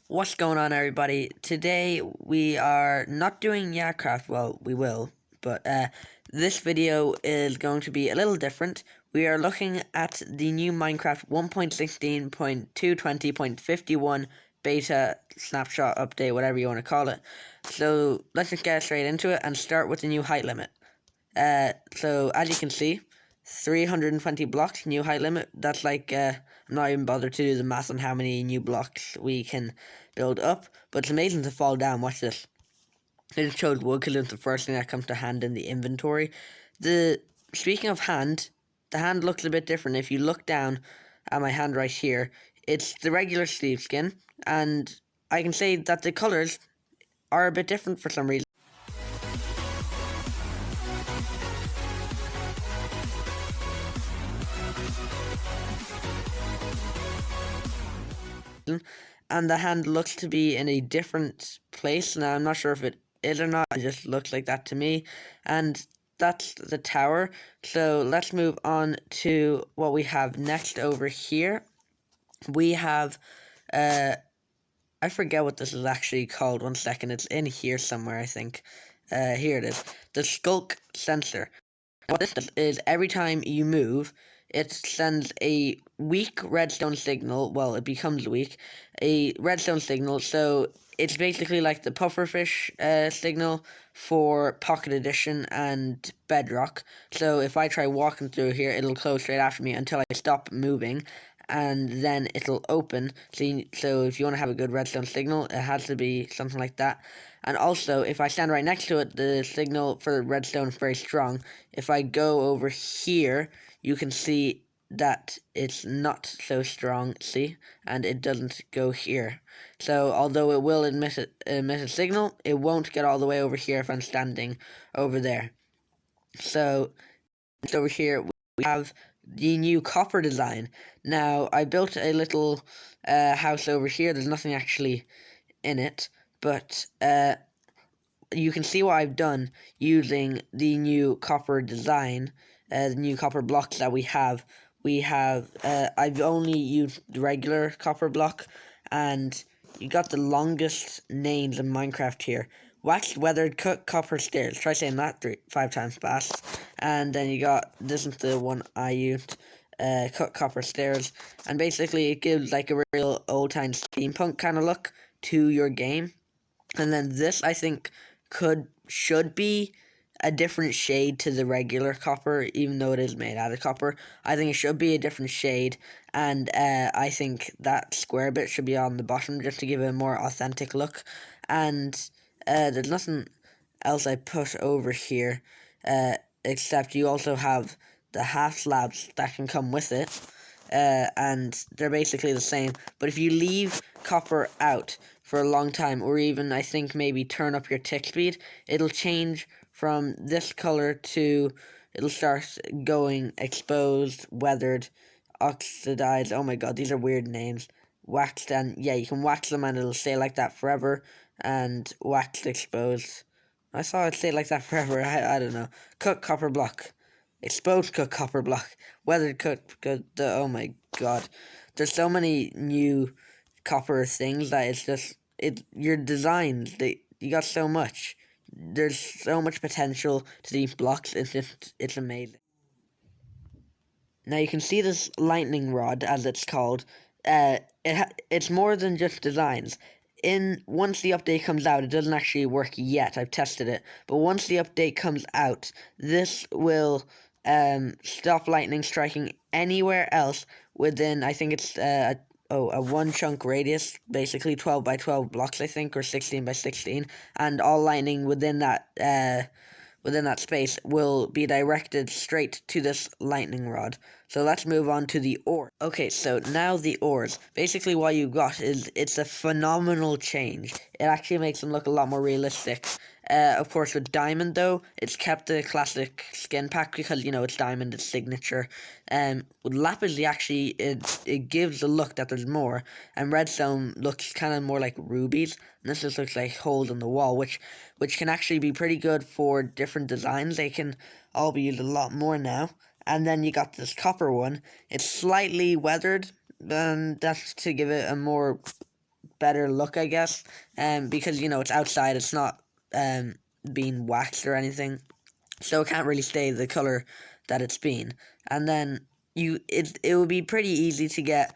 What's going on, everybody? Today we are not doing Yarcraft. Well, we will, but this video is going to be a little different. We are looking at the new Minecraft 1.16.220.51 beta snapshot update, whatever you want to call it. So let's just get straight into it and start with the new height limit. So as you can see, 320 blocks, new height limit. That's like, I'm not even bothered to do the math on how many new blocks we can build up, but it's amazing to fall down. Watch this. I just chose wood because it's the first thing that comes to hand in the inventory. Speaking of hand, the hand looks a bit different. If you look down at my hand right here, it's the regular sleeve skin, and I can say that the colors are a bit different for some reason. And the hand looks to be in a different place. Now, I'm not sure if it is or not. It just looks like that to me. And that's the tower. So let's move on to what we have next over here. We have, I forget what this is actually called. 1 second. It's in here somewhere, I think. Here it is. The Skulk Sensor. What this does is every time you move, it sends a weak redstone signal. Well, it becomes weak. A redstone signal. So it's basically like the pufferfish signal for Pocket Edition and Bedrock. So if I try walking through here, it'll close straight after me until I stop moving. And then it'll open. So if you want to have a good redstone signal, it has to be something like that. And also, if I stand right next to it, the signal for redstone is very strong. If I go over here, you can see that it's not so strong, see? And it doesn't go here. So, although it will emit a signal, it won't get all the way over here if I'm standing over there. So, over here, we have the new copper design. Now, I built a little house over here. There's nothing actually in it, but you can see what I've done using the new copper design, the new copper blocks that we have. I've only used the regular copper block, and you got the longest names in Minecraft here. Waxed, weathered, cut, copper stairs. Try saying that 5 times fast. And then you got, this is the one I used, cut copper stairs. And basically it gives like a real old-time steampunk kind of look to your game. And then this, I think, should be a different shade to the regular copper, even though it is made out of copper. I think it should be a different shade, and I think that square bit should be on the bottom just to give it a more authentic look. And there's nothing else I put over here, except you also have the half slabs that can come with it. And they're basically the same. But if you leave copper out for a long time, or even I think maybe turn up your tick speed, it'll change from this color to, it'll start going exposed, weathered, oxidized. Oh my god, these are weird names. Waxed, and yeah, you can wax them and it'll stay like that forever. And waxed, exposed. I saw it stay like that forever. I don't know. Cut copper block. Exposed cut copper block. Weathered cut. Oh my god. There's so many new copper things that it's just, your designs, you got so much. There's so much potential to these blocks. It's amazing. Now you can see this lightning rod, as it's called. It's more than just designs. Once the update comes out, it doesn't actually work yet. I've tested it, but once the update comes out, this will stop lightning striking anywhere else within, I think it's a 1 chunk radius, basically 12 by 12 blocks, I think, or 16 by 16, and all lightning within that space will be directed straight to this lightning rod. So let's move on to the ore. Okay, so now the ores. Basically what you got is, it's a phenomenal change. It actually makes them look a lot more realistic. Of course, with diamond though, it's kept the classic skin pack because, you know, it's diamond, it's signature. With lapis, it gives the look that there's more, and redstone looks kind of more like rubies, and this just looks like holes in the wall, which can actually be pretty good for different designs. They can all be used a lot more now. And then you got this copper one. It's slightly weathered, and that's to give it a more better look, I guess, because, you know, it's outside, it's not being waxed or anything, so it can't really stay the color that it's been. And then it would be pretty easy to get,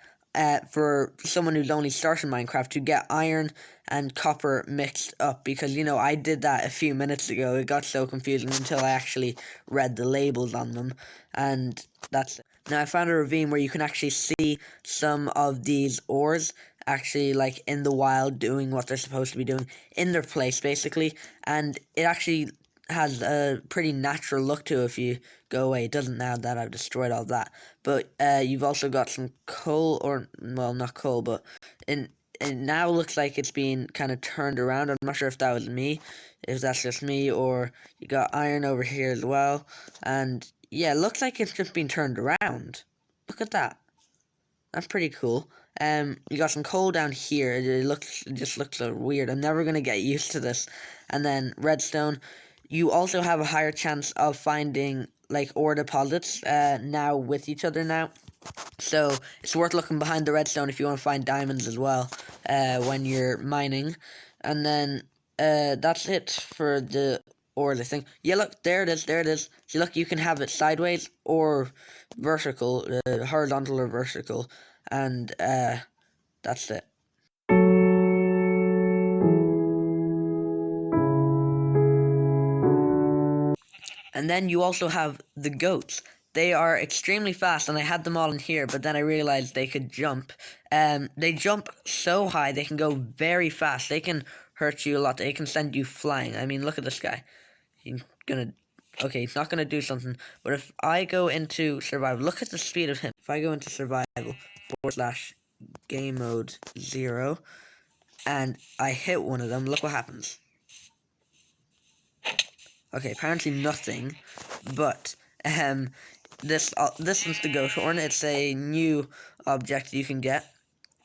for someone who's only starting Minecraft, to get iron and copper mixed up, because, you know, I did that a few minutes ago. It got so confusing until I actually read the labels on them, and that's it. Now I found a ravine where you can actually see some of these ores actually, like, in the wild, doing what they're supposed to be doing in their place, basically, and it actually has a pretty natural look to it if you go away. It doesn't now that I've destroyed all that. But you've also got some coal, or, well, not coal, but it now looks like it's being kind of turned around. I'm not sure if that was me, if that's just me, or you got iron over here as well. And yeah, it looks like it's just been turned around. Look at that. That's pretty cool. You got some coal down here. It just looks so weird. I'm never gonna get used to this. And then redstone. You also have a higher chance of finding, like, ore deposits now with each other now. So it's worth looking behind the redstone if you want to find diamonds as well when you're mining. And then that's it for the ore thing. Yeah, look, there it is, there it is. See, look, you can have it sideways or vertical, horizontal or vertical, and that's it. And then you also have the goats. They are extremely fast, and I had them all in here, but then I realized they could jump. They jump so high, they can go very fast. They can hurt you a lot. They can send you flying. I mean, look at this guy. He's gonna... Okay, he's not gonna do something, but if I go into survival, look at the speed of him. If I go into survival, / game mode 0, and I hit one of them, look what happens. Okay, apparently nothing, but this is the goat horn. It's a new object you can get.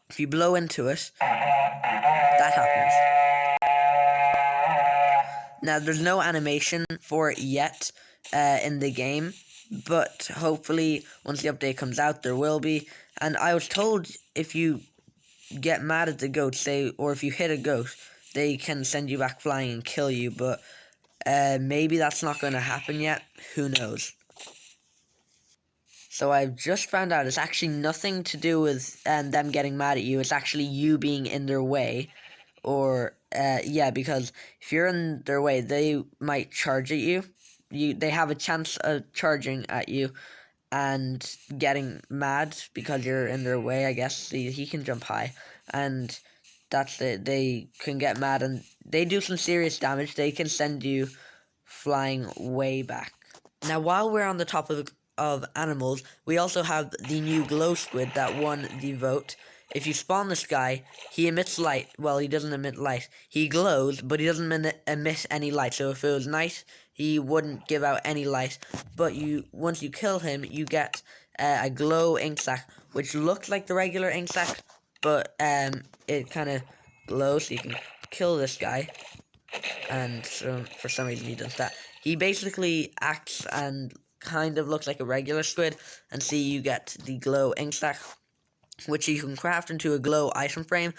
If you blow into it, that happens. Now, there's no animation for it yet in the game, but hopefully once the update comes out, there will be. And I was told if you get mad at the goat, or if you hit a goat, they can send you back flying and kill you, but maybe that's not going to happen yet. Who knows? So I've just found out it's actually nothing to do with them getting mad at you. It's actually you being in their way. Or, yeah, because if you're in their way, they might charge at you. They have a chance of charging at you and getting mad because you're in their way, I guess. He can jump high. And that's it. They can get mad and they do some serious damage. They can send you flying way back. Now, while we're on the topic of animals, we also have the new glow squid that won the vote. If you spawn this guy, he emits light. Well, he doesn't emit light. He glows, but he doesn't emit any light. So if it was night, he wouldn't give out any light. But once you kill him, you get a glow ink sac, which looks like the regular ink sac, but it kind of glows. So you can kill this guy, and for some reason he does that. He basically acts and kind of looks like a regular squid, and see, you get the glow ink sac, which you can craft into a glow item frame,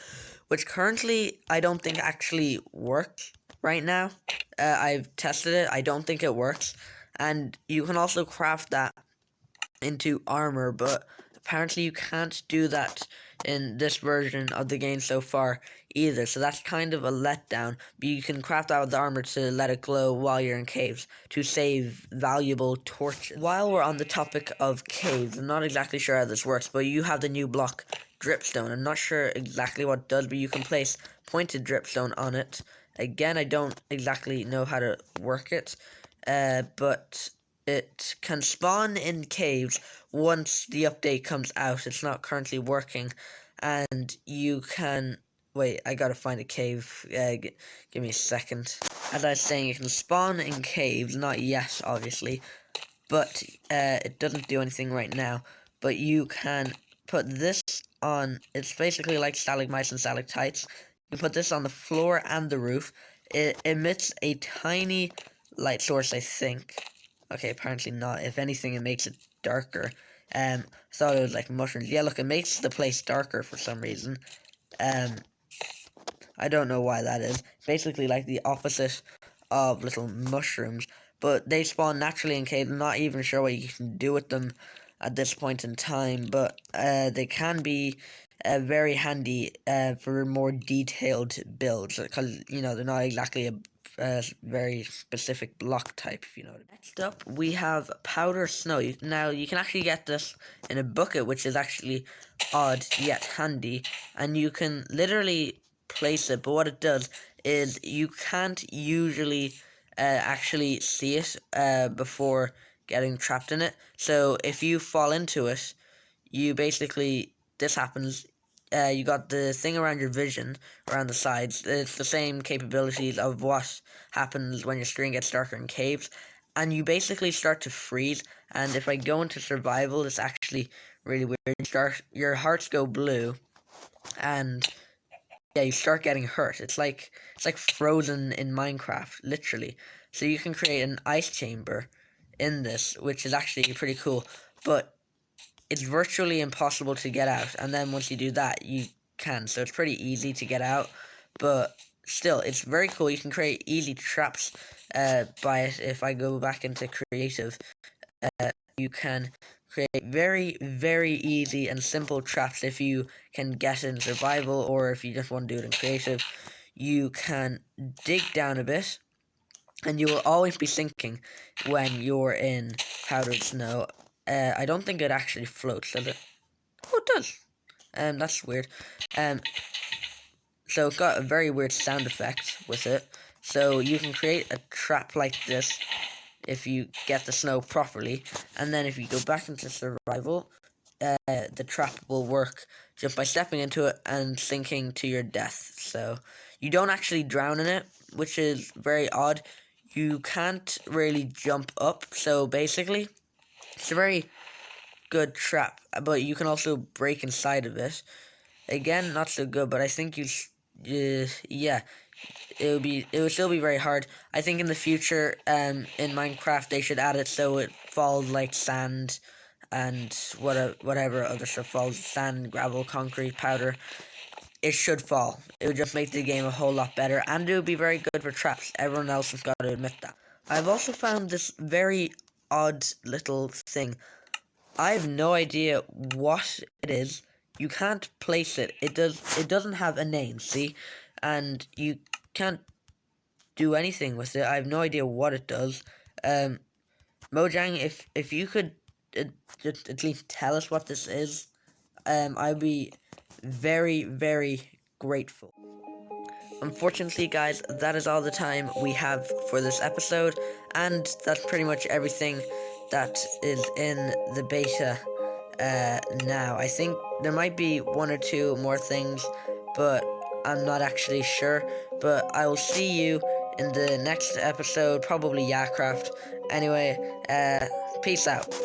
which currently I don't think actually works right now. I've tested it. I don't think it works. And you can also craft that into armor, but apparently you can't do that in this version of the game so far either, so that's kind of a letdown. But you can craft out the armor to let it glow while you're in caves to save valuable torches. While we're on the topic of caves, I'm not exactly sure how this works, but you have the new block dripstone. I'm not sure exactly what it does, but you can place pointed dripstone on it. Again, I don't exactly know how to work it, but it can spawn in caves once the update comes out. It's not currently working, and you can... Wait, I gotta find a cave. Give me a second. As I was saying, you can spawn in caves, not yet, obviously, but it doesn't do anything right now. But you can put this on... It's basically like stalagmites and stalactites. You can put this on the floor and the roof. It emits a tiny light source, I think. Okay, apparently not. If anything, it makes it darker. Thought it was like mushrooms. Yeah, look, it makes the place darker for some reason. I don't know why that is. Basically like the opposite of little mushrooms, but they spawn naturally in caves. I'm not even sure what you can do with them at this point in time, but they can be very handy for more detailed builds, because they're not exactly a very specific block type, if you know what I mean. Next up, we have powder snow. Now, you can actually get this in a bucket, which is actually odd yet handy, and you can literally place it, but what it does is you can't usually actually see it before getting trapped in it. So if you fall into it, you basically, this happens, you got the thing around your vision, around the sides. It's the same capabilities of what happens when your screen gets darker in caves, and you basically start to freeze. And if I go into survival, it's actually really weird. Your hearts go blue, and yeah, you start getting hurt. It's like Frozen in Minecraft, literally. So you can create an ice chamber in this, which is actually pretty cool. But it's virtually impossible to get out, and then once you do that, you can. So it's pretty easy to get out, but still, it's very cool. You can create easy traps by it. If I go back into creative, you can create very, very easy and simple traps if you can get in survival, or if you just want to do it in creative. You can dig down a bit, and you will always be sinking when you're in powdered snow. I don't think it actually floats, does it? Oh, it does. That's weird. Um, so it's got a very weird sound effect with it. So you can create a trap like this if you get the snow properly, and then if you go back into survival, the trap will work just by stepping into it and sinking to your death. So you don't actually drown in it, which is very odd. You can't really jump up, so basically, it's a very good trap, but you can also break inside of it. Again, not so good, but I think yeah, it would still be very hard. I think in the future, in Minecraft, they should add it so it falls like sand and whatever other stuff falls, sand, gravel, concrete, powder. It should fall. It would just make the game a whole lot better, and it would be very good for traps. Everyone else has got to admit that. I've also found this very odd little thing. I have no idea what it is. You can't place it. It doesn't have a name, see? And you can't do anything with it. I have no idea what it does. Mojang, if you could just at least tell us what this is, I'd be very, very grateful. Unfortunately, guys, that is all the time we have for this episode, and that's pretty much everything that is in the beta now. I think there might be one or two more things, but I'm not actually sure. But I will see you in the next episode, probably Yacraft. Anyway, peace out.